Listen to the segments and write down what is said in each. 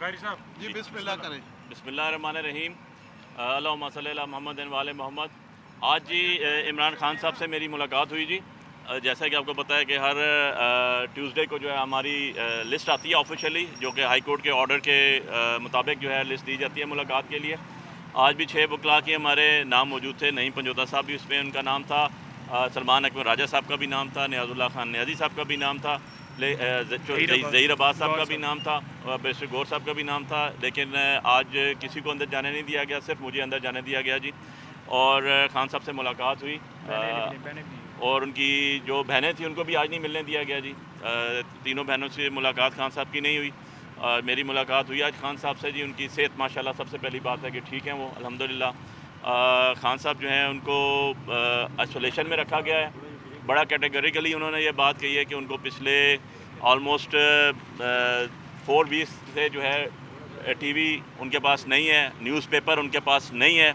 قاری صاحب جی بسم اللہ کریں. بسم اللہ الرحمن الرحیم. اللہم صلی علی محمد و آل محمد. آج جی عمران خان صاحب سے میری ملاقات ہوئی جی. جیسا کہ آپ کو پتہ ہے کہ ہر ٹیوزڈے کو جو ہے ہماری لسٹ آتی ہے آفیشیلی، جو کہ ہائی کورٹ کے آرڈر کے مطابق جو ہے لسٹ دی جاتی ہے ملاقات کے لیے. آج بھی 6 وکلاء کے ہمارے نام موجود تھے. نعیم پنجوتا صاحب بھی اس میں ان کا نام تھا، سلمان اکمل راجہ صاحب کا بھی نام تھا، نیاز اللہ خان نیازی صاحب کا بھی نام تھا، ظہیر عباس صاحب کا بھی نام تھا، بیرسٹر گور صاحب کا بھی نام تھا. لیکن آج کسی کو اندر جانے نہیں دیا گیا، صرف مجھے اندر جانے دیا گیا جی. اور خان صاحب سے ملاقات ہوئی اور ان کی جو بہنیں تھیں ان کو بھی آج نہیں ملنے دیا گیا جی. تینوں بہنوں سے ملاقات خان صاحب کی نہیں ہوئی. میری ملاقات ہوئی آج خان صاحب سے جی. ان کی صحت ماشاءاللہ سب سے پہلی بات ہے کہ ٹھیک ہیں وہ الحمدللہ. خان صاحب جو ہیں ان کو آئسولیشن میں رکھا گیا ہے. بڑا کیٹیگریکلی انہوں نے یہ بات کہی ہے کہ ان کو پچھلے آلموسٹ 4 ویکس سے جو ہے ٹی وی ان کے پاس نہیں ہے، نیوز پیپر ان کے پاس نہیں ہے،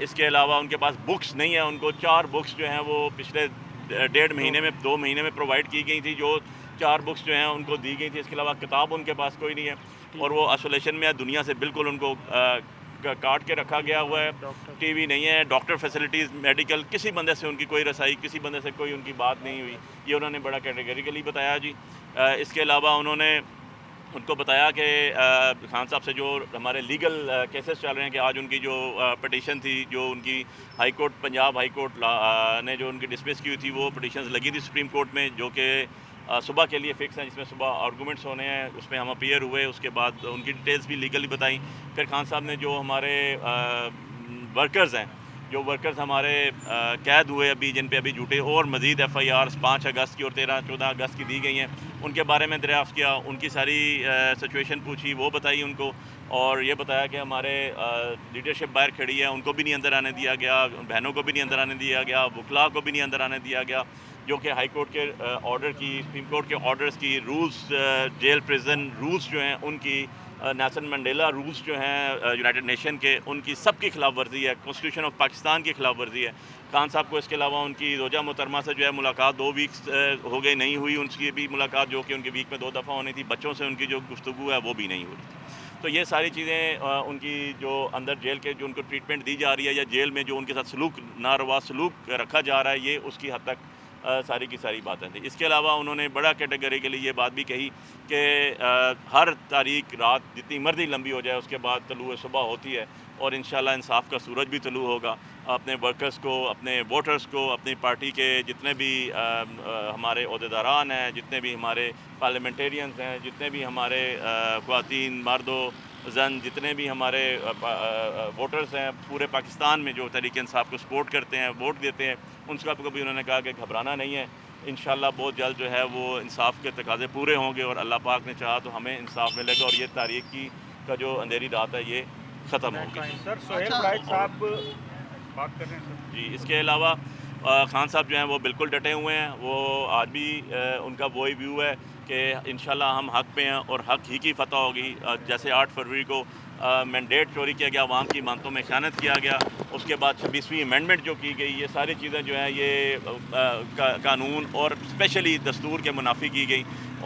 اس کے علاوہ ان کے پاس بکس نہیں ہے. ان کو 4 بکس جو ہیں وہ پچھلے 1.5 مہینے میں 2 مہینے میں پرووائڈ کی گئی تھی. جو 4 بکس جو ہیں ان کو دی گئی تھی. اس کے علاوہ کتاب ان کے پاس کوئی نہیں ہے اور وہ آئسولیشن میں ہے. دنیا سے بالکل ان کو کاٹ کے رکھا گیا ہوا ہے. ٹی وی نہیں ہے، ڈاکٹر فیسلٹیز میڈیکل کسی بندے سے ان کی کوئی رسائی، کسی بندے سے کوئی ان کی بات نہیں ہوئی. یہ انہوں نے بڑا کیٹیگریکلی بتایا جی. اس کے علاوہ انہوں نے ان کو بتایا کہ خان صاحب سے جو ہمارے لیگل کیسز چل رہے ہیں کہ آج ان کی جو پٹیشن تھی، جو ان کی high court Punjab high court نے جو ان کی ڈسمس کی ہوئی تھی، وہ پٹیشنز لگی تھی سپریم کورٹ میں، جو کہ صبح کے لیے فکس ہیں، جس میں صبح آرگومنٹس ہونے ہیں. اس میں ہم اپیئر ہوئے. اس کے بعد ان کی ڈیٹیلز بھی لیگلی بتائیں. پھر خان صاحب نے جو ہمارے ورکرز ہیں، جو ورکرز ہمارے قید ہوئے ابھی، جن پہ ابھی جھوٹے اور مزید ایف آئی آرز 5 اگست کی اور 14 اگست کی دی گئی ہیں، ان کے بارے میں دریافت کیا. ان کی ساری سچویشن پوچھی، وہ بتائی ان کو. اور یہ بتایا کہ ہمارے لیڈرشپ باہر کھڑی ہے، ان کو بھی نہیں اندر آنے دیا گیا، بہنوں کو بھی نہیں اندر آنے دیا گیا، وکلاء کو بھی نہیں اندر آنے دیا گیا. جو کہ ہائی کورٹ کے آرڈر کی، سپریم کورٹ کے آرڈرز کی، رولز، جیل پریزن رولز جو ہیں ان کی، نیلسن منڈیلا رولز جو ہیں یونائٹڈ نیشن کے، ان کی سب کی خلاف ورزی ہے. کانسٹیٹیوشن آف پاکستان کی خلاف ورزی ہے. خان صاحب کو اس کے علاوہ ان کی زوجہ محترمہ سے جو ہے ملاقات 2 ویکس ہو گئی، نہیں ہوئی ان کی بھی ملاقات، جو کہ ان کی ویک میں 2 دفعہ ہونی تھی. بچوں سے ان کی جو گفتگو ہے وہ بھی نہیں ہو رہی تھی. تو یہ ساری چیزیں ان کی جو اندر جیل کے جو ان کو ٹریٹمنٹ دی جا رہی ہے، یا جیل میں جو ان کے ساتھ سلوک، ناروا سلوک رکھا جا رہا ہے، یہ اس کی حد تک ساری کی ساری باتیں تھیں. اس کے علاوہ انہوں نے بڑا کیٹیگری کے لیے یہ بات بھی کہی کہ ہر تاریخ رات جتنی مرضی لمبی ہو جائے، اس کے بعد طلوع صبح ہوتی ہے اور انشاءاللہ انصاف کا سورج بھی طلوع ہوگا. اپنے ورکرز کو، اپنے ووٹرز کو، اپنی پارٹی کے جتنے بھی ہمارے عہدیداران ہیں، جتنے بھی ہمارے پارلیمنٹیرینز ہیں، جتنے بھی ہمارے خواتین، مرد و زن، جتنے بھی ہمارے ووٹرز ہیں پورے پاکستان میں جو تحریک انصاف کو سپورٹ کرتے ہیں، ووٹ دیتے ہیں، ان سب کو بھی انہوں نے کہا کہ گھبرانا نہیں ہے. انشاءاللہ بہت جلد جو ہے وہ انصاف کے تقاضے پورے ہوں گے اور اللہ پاک نے چاہا تو ہمیں انصاف ملے گا اور یہ تاریخ کی کا جو اندھیری رات ہے یہ ختم ہوگی. سر سہیل برائٹ صاحب بات کر رہے ہیں سر. جی اس کے علاوہ خان صاحب جو ہیں وہ بالکل ڈٹے ہوئے ہیں. وہ آج بھی ان کا وہی ویو ہے کہ انشاءاللہ ہم حق پہ ہیں اور حق ہی کی فتح ہوگی. جیسے 8 فروری کو مینڈیٹ چوری کیا گیا، عوام کی مانتوں میں خیانت کیا گیا، اس کے بعد 26ویں امینڈمنٹ جو کی گئی، یہ ساری چیزیں جو ہیں یہ قانون اور اسپیشلی دستور کے منافی کی گئی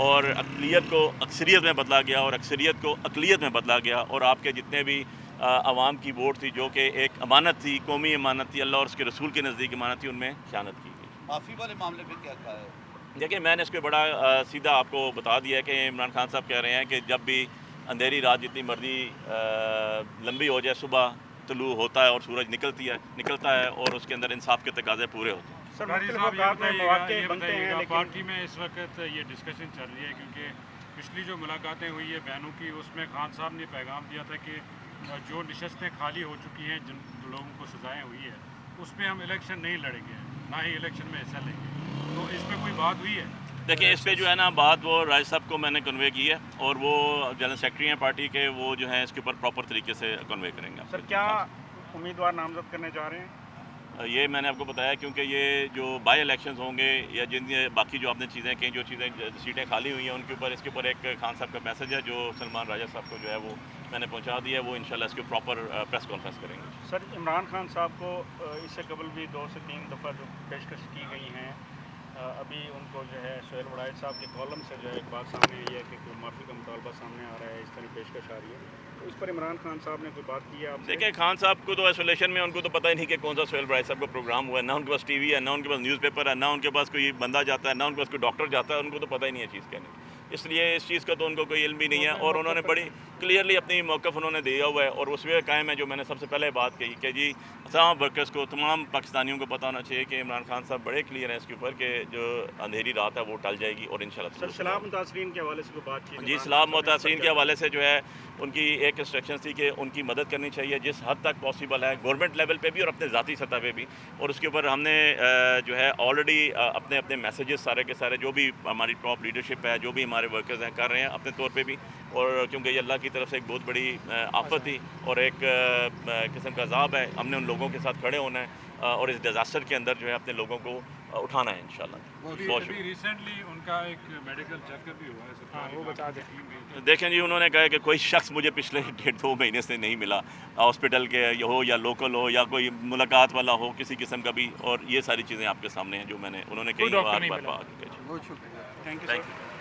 اور اقلیت کو اکثریت میں بدلا گیا اور اکثریت کو اقلیت میں بدلا گیا. اور آپ کے جتنے بھی عوام کی ووٹ تھی، جو کہ ایک امانت تھی، قومی امانت تھی، اللہ اور اس کے رسول کے نزدیک امانت تھی، ان میں خیانت کی گئی. معافی والے معاملے پہ کیا کہا ہے؟ دیکھیں میں نے اس کو بڑا سیدھا آپ کو بتا دیا ہے کہ عمران خان صاحب کہہ رہے ہیں کہ جب بھی اندھیری رات جتنی مرضی لمبی ہو جائے، صبح طلوع ہوتا ہے اور سورج نکلتا ہے اور اس کے اندر انصاف کے تقاضے پورے ہوتے ہیں. قاری صاحب یہ بتائیے گا پارٹی میں اس وقت یہ ڈسکشن چل رہی ہے کیونکہ پچھلی جو ملاقاتیں ہوئی ہے بہنوں کی، اس میں خان صاحب نے پیغام دیا تھا کہ جو نشستیں خالی ہو چکی ہیں، جن لوگوں کو سزائیں ہوئی ہے، اس پہ ہم الیکشن نہیں لڑیں گے، نہ ہی الیکشن میں حصہ لیں گے. تو اس پہ کوئی بات ہوئی ہے؟ دیکھیں اس پہ جو ہے نا بات وہ راج صاحب کو میں نے کنوے کی ہے اور وہ جنرل سیکرٹری ہیں پارٹی کے، وہ جو ہیں اس کے اوپر پراپر طریقے سے کنوے کریں گے. سر کیا امیدوار نامزد کرنے جا رہے ہیں؟ یہ میں نے آپ کو بتایا کیونکہ یہ جو بائی الیکشنز ہوں گے یا جن باقی جو آپ نے چیزیں کہیں، جو چیزیں سیٹیں خالی ہوئی ہیں ان کے اوپر، اس کے اوپر ایک خان صاحب کا میسج ہے جو سلمان راجہ صاحب کو جو ہے وہ میں نے پہنچا دیا ہے. وہ انشاءاللہ اس کے پراپر پریس کانفرنس کریں گے. سر عمران خان صاحب کو اس سے قبل بھی 2 سے 3 دفعہ جو پیشکش کی گئی ہیں ابھی ان کو جو ہے سہیل وڑائچ صاحب کے کالم سے جو ہے ایک بات سامنے آئی ہے کہ کوئی معافی کا مطالبہ سامنے آ رہا ہے، اس طرح پیشکش آ رہی ہے، تو اس پر عمران خان صاحب نے کوئی بات کی ہے آپ سے؟ دیکھیں خان صاحب کو تو آئسولیشن میں ان کو تو پتہ ہی نہیں کہ کون سا سہیل وڑائچ صاحب کا پروگرام ہوا ہے، نہ ان کے پاس ٹی وی ہے، نہ ان کے پاس نیوز پیپر ہے، نہ ان کے پاس کوئی بندہ جاتا ہے، نہ ان کے پاس کوئی ڈاکٹر جاتا ہے، ان کو تو پتہ ہی نہیں ہے چیز کہنے، اس لیے اس چیز کا تو ان کو کوئی علم ہی نہیں ہے، اور انہوں نے بڑی کلیئرلی اپنی موقف انہوں نے دیا ہوا ہے، اور اس وقت قائم ہے جو میں نے سب سے پہلے بات کہی کہ جی تمام ورکرز کو، تمام پاکستانیوں کو پتہ ہونا چاہیے کہ عمران خان صاحب بڑے کلیئر ہیں اس کے اوپر کہ جو اندھیری رات ہے وہ ٹل جائے گی، اور انشاءاللہ سر سیلاب متاثرین کے حوالے سے کوئی بات کی؟ جی سیلاب متاثرین کے حوالے سے جو ہے ان کی ایک انسٹرکشنز تھی کہ ان کی مدد کرنی چاہیے جس حد تک پاسبل ہے، گورنمنٹ لیول پہ بھی اور اپنے ذاتی سطح پہ بھی، اور اس کے اوپر ہم نے جو ہے آلریڈی اپنے اپنے میسیجز سارے کے سارے جو بھی ہماری ٹاپ لیڈرشپ ہے، جو بھی ہمارے ورکرز ہیں کر رہے ہیں اپنے طور پہ بھی، اور کیونکہ یہ اللہ کی طرف سے ایک بہت بڑی آفت تھی اور ایک قسم کا عذاب ہے، ہم نے ان لوگوں کے ساتھ کھڑے ہونا ہے اور اس ڈیزاسٹر کے اندر جو ہے اپنے لوگوں کو اٹھانا ہے انشاءاللہ۔ بہت شکریہ۔ ریسنٹلی ان کا ایک میڈیکل چیک اپ بھی ہوا ہے سرکاری، وہ بتا دیں۔ دیکھیں جی انہوں نے کہا کہ کوئی شخص مجھے پچھلے 1.5-2 مہینے سے نہیں ملا، ہاسپٹل کے ہو یا لوکل ہو یا کوئی ملاقات والا ہو کسی قسم کا بھی، اور یہ ساری چیزیں آپ کے سامنے ہیں جو میں نے انہوں نے کہی، ڈاکٹر بار نہیں بار ملا۔ کہا۔ بہت شکریہ۔ Thank you thank sir. You.